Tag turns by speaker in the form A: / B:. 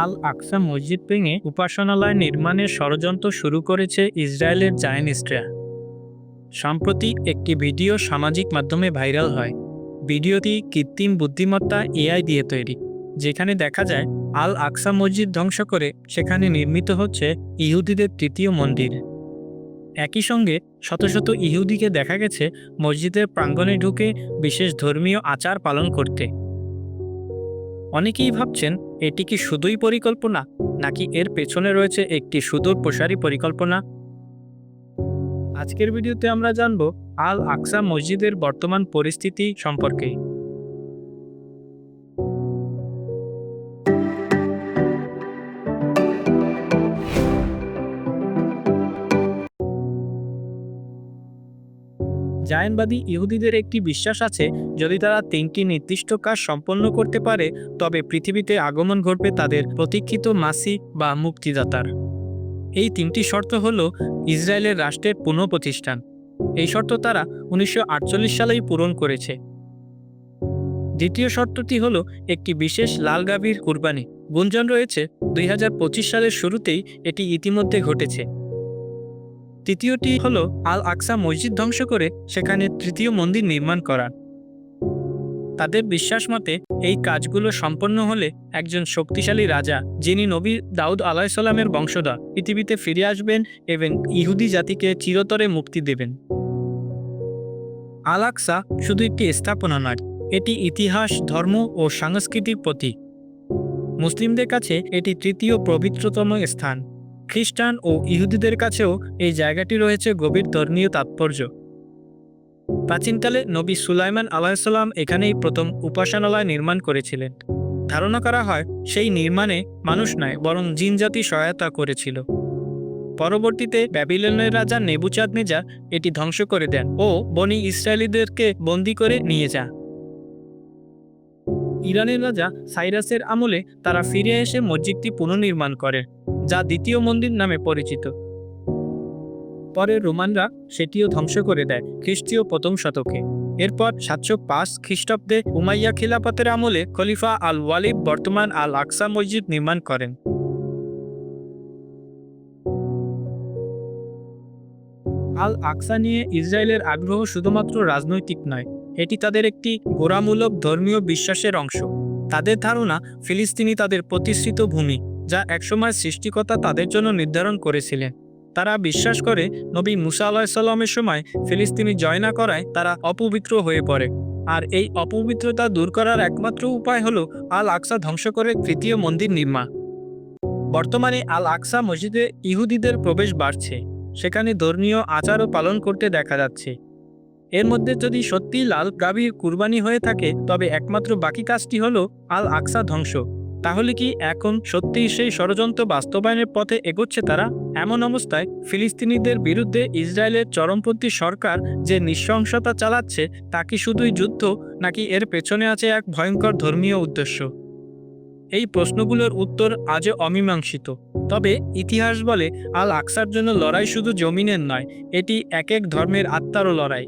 A: আল আকসা মসজিদ ভেঙে উপাসনালয় নির্মাণের ষড়যন্ত্র শুরু করেছে ইসরায়েলের জায়নিস্টরা। সম্প্রতি একটি ভিডিও সামাজিক মাধ্যমে ভাইরাল হয়। ভিডিওটি কৃত্রিম বুদ্ধিমত্তা এআই দিয়ে তৈরি, যেখানে দেখা যায় আল আকসা মসজিদ ধ্বংস করে সেখানে নির্মিত হচ্ছে ইহুদিদের তৃতীয় মন্দির। একই সঙ্গে শত শত ইহুদিকে দেখা গেছে মসজিদের প্রাঙ্গণে ঢুকে বিশেষ ধর্মীয় আচার পালন করতে। অনেকেই ভাবছেন, এটি কি শুধুই পরিকল্পনা, নাকি এর পেছনে রয়েছে একটি সুদূর প্রসারী পরিকল্পনা। আজকের ভিডিওতে আমরা জানব আল আকসা মসজিদের বর্তমান পরিস্থিতি সম্পর্কে। জায়নবাদী ইহুদিদের একটি বিশ্বাস আছে, যদি তারা তিনটি নির্দিষ্ট কাজ সম্পন্ন করতে পারে তবে পৃথিবীতে আগমন ঘটবে তাদের প্রতীক্ষিত মাসি বা মুক্তিদাতার। এই তিনটি শর্ত হল ইসরায়েলের রাষ্ট্রের পুনঃপ্রতিষ্ঠান। এই শর্ত তারা 1948 সালেই পূরণ করেছে। দ্বিতীয় শর্তটি হল একটি বিশেষ লাল গাভীর কুরবানি। গুঞ্জন রয়েছে 2025 সালের শুরুতেই এটি ইতিমধ্যে ঘটেছে। তৃতীয়টি হল আল আকসা মসজিদ ধ্বংস করে সেখানে তৃতীয় মন্দির নির্মাণ করা। তাদের বিশ্বাস মতে এই কাজগুলো সম্পন্ন হলে একজন শক্তিশালী রাজা, যিনি নবী দাউদ আলাইহিসসালামের বংশধর, পৃথিবীতে ফিরে আসবেন এবং ইহুদি জাতিকে চিরতরে মুক্তি দেবেন। আল আকসা শুধু একটি স্থাপনা নয়, এটি ইতিহাস, ধর্ম ও সাংস্কৃতিক প্রতীক। মুসলিমদের কাছে এটি তৃতীয় পবিত্রতম স্থান। খ্রিস্টান ও ইহুদিদের কাছেও এই জায়গাটি রয়েছে গভীর ধর্মীয় তাৎপর্য। প্রাচীনকালে নবী সুলাইমান আলাইহিসসালাম এখানেই প্রথম উপাসনালয় নির্মাণ করেছিলেন। ধারণা করা হয় সেই নির্মাণে মানুষ নয়, বরং জিনজাতি সহায়তা করেছিল। পরবর্তীতে ব্যাবিলনের রাজা নেবুচাদনেজার এটি ধ্বংস করে দেন ও বনি ইসরায়েলীদেরকে বন্দী করে নিয়ে যান। ইরানের রাজা সাইরাসের আমলে তারা ফিরে এসে মসজিদটি পুনর্নির্মাণ করে, যা দ্বিতীয় মন্দির নামে পরিচিত। পরে রোমানরা সেটিও ধ্বংস করে দেয় খ্রিস্টীয় প্রথম শতকে। এরপর 705 খ্রিস্টাব্দে উমাইয়া খিলাফতের আমলে খলিফা আল ওয়ালিদ বর্তমান আল আকসা মসজিদ নির্মাণ করেন। আল আকসা নিয়ে ইসরায়েলের আগ্রহ শুধুমাত্র রাজনৈতিক নয়, এটি তাদের একটি গোঁড়ামূলক ধর্মীয় বিশ্বাসের অংশ। তাদের ধারণা ফিলিস্তিনি তাদের প্রতিষ্ঠিত ভূমি, যা একসময় সৃষ্টিকর্তা তাদের জন্য নির্ধারণ করেছিলেন। তারা বিশ্বাস করে নবী মুসা আলাইহিসসালামের সময় ফিলিস্তিনি জয় না করায় তারা অপবিত্র হয়ে পড়ে, আর এই অপবিত্রতা দূর করার একমাত্র উপায় হল আল আকসা ধ্বংস করে তৃতীয় মন্দির নির্মাণ। বর্তমানে আল আকসা মসজিদে ইহুদিদের প্রবেশ বাড়ছে, সেখানে ধর্মীয় আচারও পালন করতে দেখা যাচ্ছে। এর মধ্যে যদি সত্যি লাল গাভীর কুরবানি হয়ে থাকে, তবে একমাত্র বাকি কাজটি হলো আল আকসা ধ্বংস। তাহলে কি এখন সত্যিই সেই ষড়যন্ত্র বাস্তবায়নের পথে এগোচ্ছে তারা? এমন অবস্থায় ফিলিস্তিনিদের বিরুদ্ধে ইসরায়েলের চরমপন্থী সরকার যে নৃশংসতা চালাচ্ছে, তা কি শুধুই যুদ্ধ, নাকি এর পেছনে আছে এক ভয়ঙ্কর ধর্মীয় উদ্দেশ্য? এই প্রশ্নগুলোর উত্তর আজও অমীমাংসিত। তবে ইতিহাস বলে, আল আকসার জন্য লড়াই শুধু জমিনের নয়, এটি এক এক ধর্মের আত্মারও লড়াই।